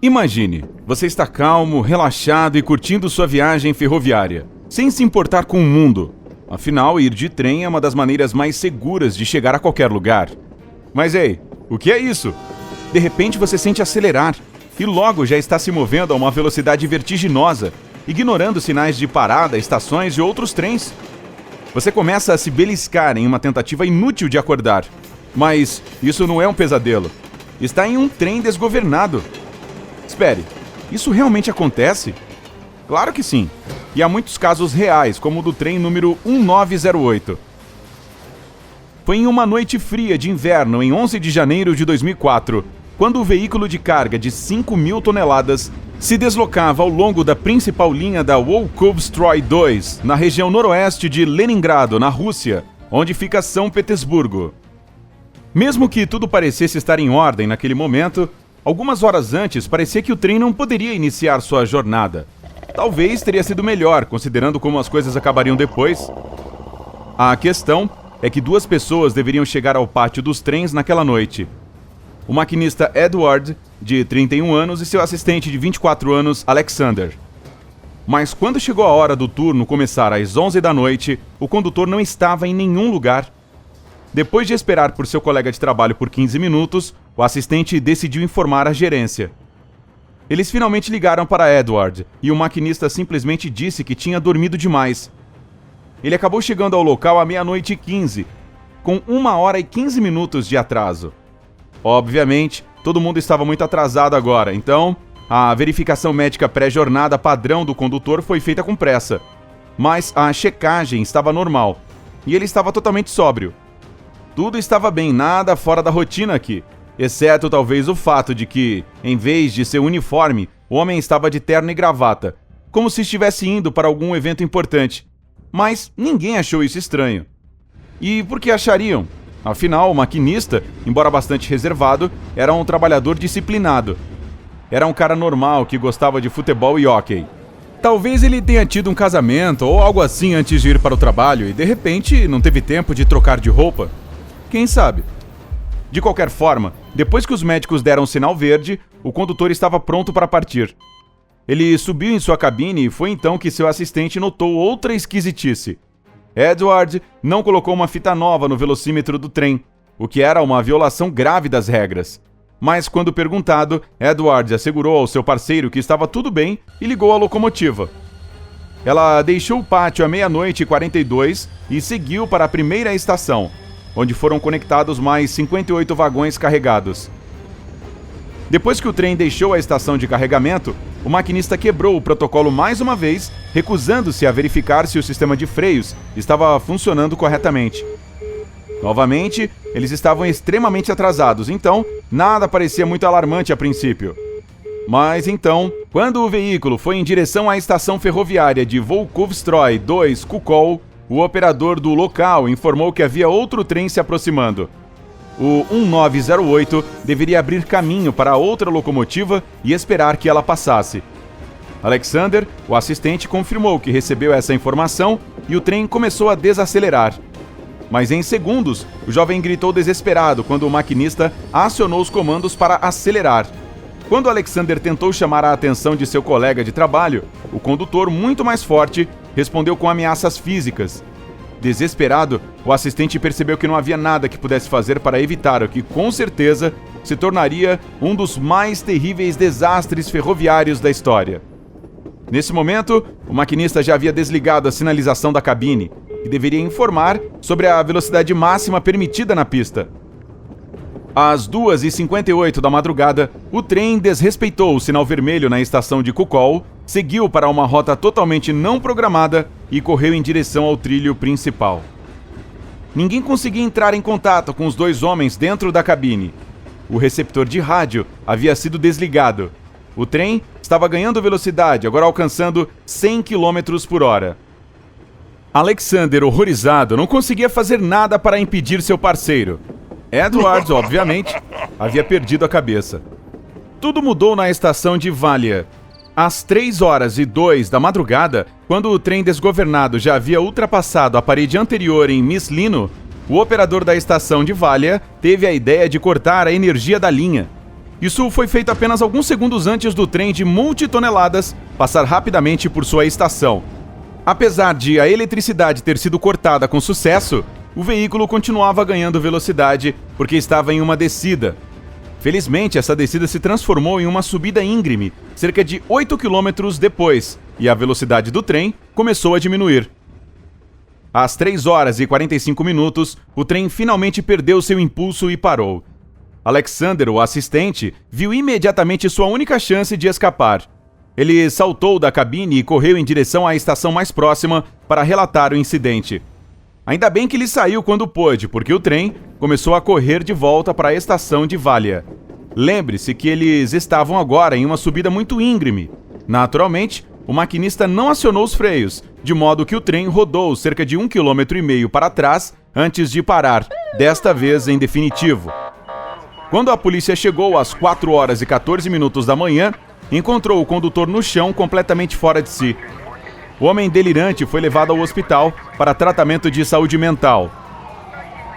Imagine, você está calmo, relaxado e curtindo sua viagem ferroviária, sem se importar com o mundo. Afinal, ir de trem é uma das maneiras mais seguras de chegar a qualquer lugar. Mas ei, o que é isso? De repente você sente acelerar e logo já está se movendo a uma velocidade vertiginosa, ignorando sinais de parada, estações e outros trens. Você começa a se beliscar em uma tentativa inútil de acordar. Mas isso não é um pesadelo. Está em um trem desgovernado. Espere, isso realmente acontece? Claro que sim. E há muitos casos reais, como o do trem número 1908. Foi em uma noite fria de inverno, em 11 de janeiro de 2004, quando o veículo de carga de 5.000 toneladas se deslocava ao longo da principal linha da Volkhov-Stroy 2, na região noroeste de Leningrado, na Rússia, onde fica São Petersburgo. Mesmo que tudo parecesse estar em ordem naquele momento, algumas horas antes parecia que o trem não poderia iniciar sua jornada. Talvez teria sido melhor, considerando como as coisas acabariam depois. A questão é que duas pessoas deveriam chegar ao pátio dos trens naquela noite. O maquinista Edward, de 31 anos, e seu assistente de 24 anos, Alexander. Mas quando chegou a hora do turno começar às 11 da noite, o condutor não estava em nenhum lugar. Depois de esperar por seu colega de trabalho por 15 minutos, o assistente decidiu informar a gerência. Eles finalmente ligaram para Edward, e o maquinista simplesmente disse que tinha dormido demais. Ele acabou chegando ao local à 00:15, com 1h15 minutos de atraso. Obviamente, todo mundo estava muito atrasado agora, então a verificação médica pré-jornada padrão do condutor foi feita com pressa. Mas a checagem estava normal, e ele estava totalmente sóbrio. Tudo estava bem, nada fora da rotina aqui, exceto talvez o fato de que, em vez de seu uniforme, o homem estava de terno e gravata, como se estivesse indo para algum evento importante. Mas ninguém achou isso estranho. E por que achariam? Afinal, o maquinista, embora bastante reservado, era um trabalhador disciplinado. Era um cara normal que gostava de futebol e hóquei. Talvez ele tenha tido um casamento ou algo assim antes de ir para o trabalho e de repente não teve tempo de trocar de roupa. Quem sabe? De qualquer forma, depois que os médicos deram o sinal verde, o condutor estava pronto para partir. Ele subiu em sua cabine e foi então que seu assistente notou outra esquisitice. Edward não colocou uma fita nova no velocímetro do trem, o que era uma violação grave das regras. Mas quando perguntado, Edward assegurou ao seu parceiro que estava tudo bem e ligou a locomotiva. Ela deixou o pátio à 00:42 e seguiu para a primeira estação, onde foram conectados mais 58 vagões carregados. Depois que o trem deixou a estação de carregamento, o maquinista quebrou o protocolo mais uma vez, recusando-se a verificar se o sistema de freios estava funcionando corretamente. Novamente, eles estavam extremamente atrasados, então nada parecia muito alarmante a princípio. Mas então, quando o veículo foi em direção à estação ferroviária de Volkhov-Stroy 2 Kukol, o operador do local informou que havia outro trem se aproximando. O 1908 deveria abrir caminho para outra locomotiva e esperar que ela passasse. Alexander, o assistente, confirmou que recebeu essa informação e o trem começou a desacelerar. Mas em segundos, o jovem gritou desesperado quando o maquinista acionou os comandos para acelerar. Quando Alexander tentou chamar a atenção de seu colega de trabalho, o condutor, muito mais forte, respondeu com ameaças físicas. Desesperado, o assistente percebeu que não havia nada que pudesse fazer para evitar o que, com certeza, se tornaria um dos mais terríveis desastres ferroviários da história. Nesse momento, o maquinista já havia desligado a sinalização da cabine, que deveria informar sobre a velocidade máxima permitida na pista. Às 2h58 da madrugada, o trem desrespeitou o sinal vermelho na estação de Kukol, seguiu para uma rota totalmente não programada e correu em direção ao trilho principal. Ninguém conseguia entrar em contato com os dois homens dentro da cabine. O receptor de rádio havia sido desligado. O trem estava ganhando velocidade, agora alcançando 100 km por hora. Alexander, horrorizado, não conseguia fazer nada para impedir seu parceiro. Edward, obviamente, havia perdido a cabeça. Tudo mudou na estação de Valia. Às 3h02 da madrugada, quando o trem desgovernado já havia ultrapassado a parede anterior em Myslino, o operador da estação de Valia teve a ideia de cortar a energia da linha. Isso foi feito apenas alguns segundos antes do trem de multitoneladas passar rapidamente por sua estação. Apesar de a eletricidade ter sido cortada com sucesso, o veículo continuava ganhando velocidade porque estava em uma descida. Felizmente, essa descida se transformou em uma subida íngreme, cerca de 8 km depois, e a velocidade do trem começou a diminuir. Às 3 horas e 45 minutos, o trem finalmente perdeu seu impulso e parou. Alexander, o assistente, viu imediatamente sua única chance de escapar. Ele saltou da cabine e correu em direção à estação mais próxima para relatar o incidente. Ainda bem que ele saiu quando pôde, porque o trem começou a correr de volta para a estação de Valia. Lembre-se que eles estavam agora em uma subida muito íngreme. Naturalmente, o maquinista não acionou os freios, de modo que o trem rodou cerca de 1,5 km para trás antes de parar, desta vez em definitivo. Quando a polícia chegou às 4 horas e 14 minutos da manhã, encontrou o condutor no chão completamente fora de si. O homem delirante foi levado ao hospital para tratamento de saúde mental.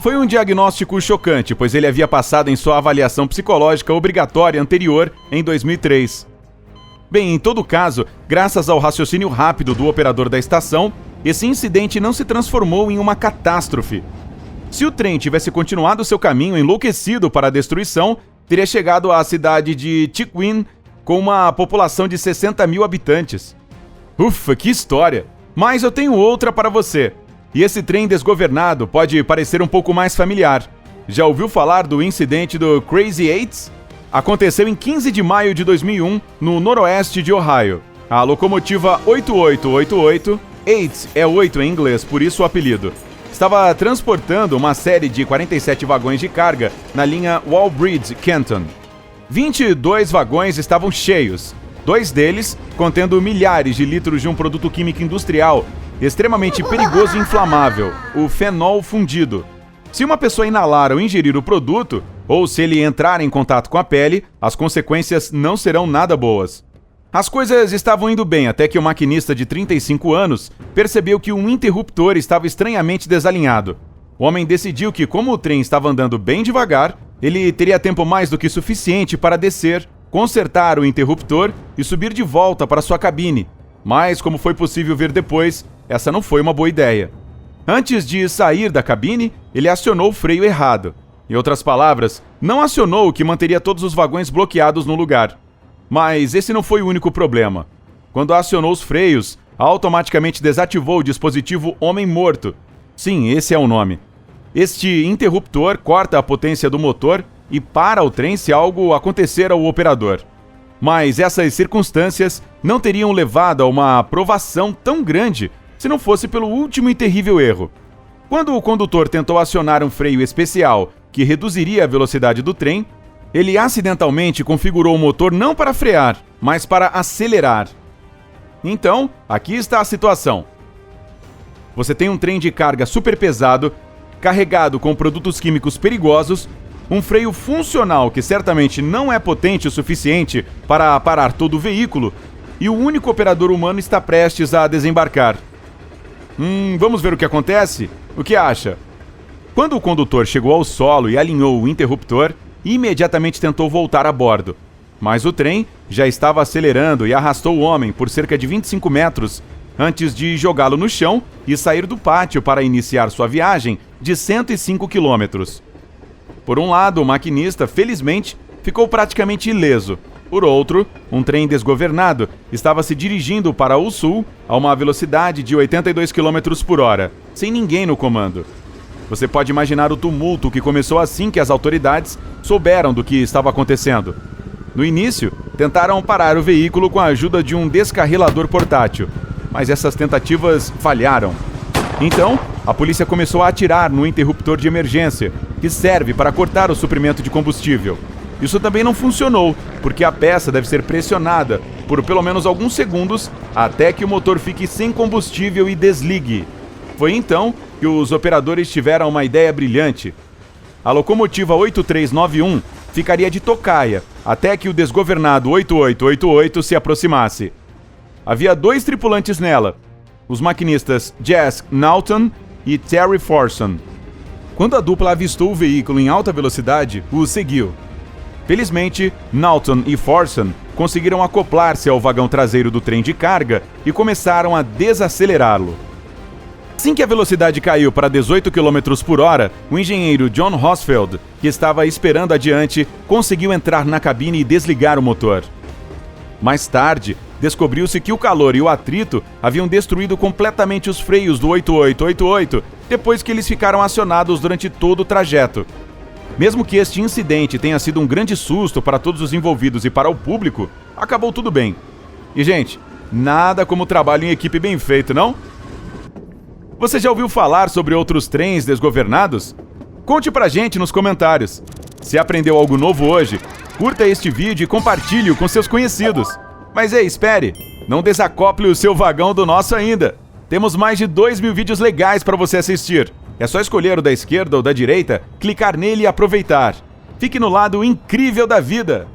Foi um diagnóstico chocante, pois ele havia passado em sua avaliação psicológica obrigatória anterior em 2003. Bem, em todo caso, graças ao raciocínio rápido do operador da estação, esse incidente não se transformou em uma catástrofe. Se o trem tivesse continuado seu caminho enlouquecido para a destruição, teria chegado à cidade de Tiquin com uma população de 60 mil habitantes. Ufa, que história! Mas eu tenho outra para você. E esse trem desgovernado pode parecer um pouco mais familiar. Já ouviu falar do incidente do Crazy Eights? Aconteceu em 15 de maio de 2001, no noroeste de Ohio. A locomotiva 8888, 8 é 8 em inglês, por isso o apelido, estava transportando uma série de 47 vagões de carga na linha Walbridge-Kenton. 22 vagões estavam cheios, 2 deles contendo milhares de litros de um produto químico industrial extremamente perigoso e inflamável, o fenol fundido. Se uma pessoa inalar ou ingerir o produto, ou se ele entrar em contato com a pele, as consequências não serão nada boas. As coisas estavam indo bem até que o maquinista de 35 anos percebeu que um interruptor estava estranhamente desalinhado. O homem decidiu que, como o trem estava andando bem devagar, ele teria tempo mais do que suficiente para descer, consertar o interruptor e subir de volta para sua cabine. Mas, como foi possível ver depois, essa não foi uma boa ideia. Antes de sair da cabine, ele acionou o freio errado. Em outras palavras, não acionou o que manteria todos os vagões bloqueados no lugar. Mas esse não foi o único problema. Quando acionou os freios, automaticamente desativou o dispositivo Homem Morto. Sim, esse é o nome. Este interruptor corta a potência do motor e para o trem se algo acontecer ao operador. Mas essas circunstâncias não teriam levado a uma aprovação tão grande se não fosse pelo último e terrível erro. Quando o condutor tentou acionar um freio especial que reduziria a velocidade do trem, ele acidentalmente configurou o motor não para frear, mas para acelerar. Então, aqui está a situação. Você tem um trem de carga super pesado, carregado com produtos químicos perigosos, um freio funcional que certamente não é potente o suficiente para parar todo o veículo, e o único operador humano está prestes a desembarcar. Vamos ver o que acontece? O que acha? Quando o condutor chegou ao solo e alinhou o interruptor, imediatamente tentou voltar a bordo. Mas o trem já estava acelerando e arrastou o homem por cerca de 25 metros antes de jogá-lo no chão e sair do pátio para iniciar sua viagem de 105 quilômetros. Por um lado, o maquinista, felizmente, ficou praticamente ileso. Por outro, um trem desgovernado estava se dirigindo para o sul a uma velocidade de 82 km por hora, sem ninguém no comando. Você pode imaginar o tumulto que começou assim que as autoridades souberam do que estava acontecendo. No início, tentaram parar o veículo com a ajuda de um descarrilador portátil, mas essas tentativas falharam. Então, a polícia começou a atirar no interruptor de emergência, que serve para cortar o suprimento de combustível. Isso também não funcionou, porque a peça deve ser pressionada por pelo menos alguns segundos até que o motor fique sem combustível e desligue. Foi então que os operadores tiveram uma ideia brilhante. A locomotiva 8391 ficaria de tocaia até que o desgovernado 8888 se aproximasse. Havia 2 tripulantes nela, os maquinistas Jess Naughton e Terry Forson. Quando a dupla avistou o veículo em alta velocidade, o seguiu. Felizmente, Knowlton e Forson conseguiram acoplar-se ao vagão traseiro do trem de carga e começaram a desacelerá-lo. Assim que a velocidade caiu para 18 km por hora, o engenheiro John Hosfeld, que estava esperando adiante, conseguiu entrar na cabine e desligar o motor. Mais tarde, descobriu-se que o calor e o atrito haviam destruído completamente os freios do 8888 depois que eles ficaram acionados durante todo o trajeto. Mesmo que este incidente tenha sido um grande susto para todos os envolvidos e para o público, acabou tudo bem. E, gente, nada como trabalho em equipe bem feito, não? Você já ouviu falar sobre outros trens desgovernados? Conte pra gente nos comentários. Se aprendeu algo novo hoje, curta este vídeo e compartilhe-o com seus conhecidos. Mas ei, espere! Não desacople o seu vagão do nosso ainda! Temos mais de 2.000 vídeos legais para você assistir. É só escolher o da esquerda ou da direita, clicar nele e aproveitar. Fique no lado incrível da vida!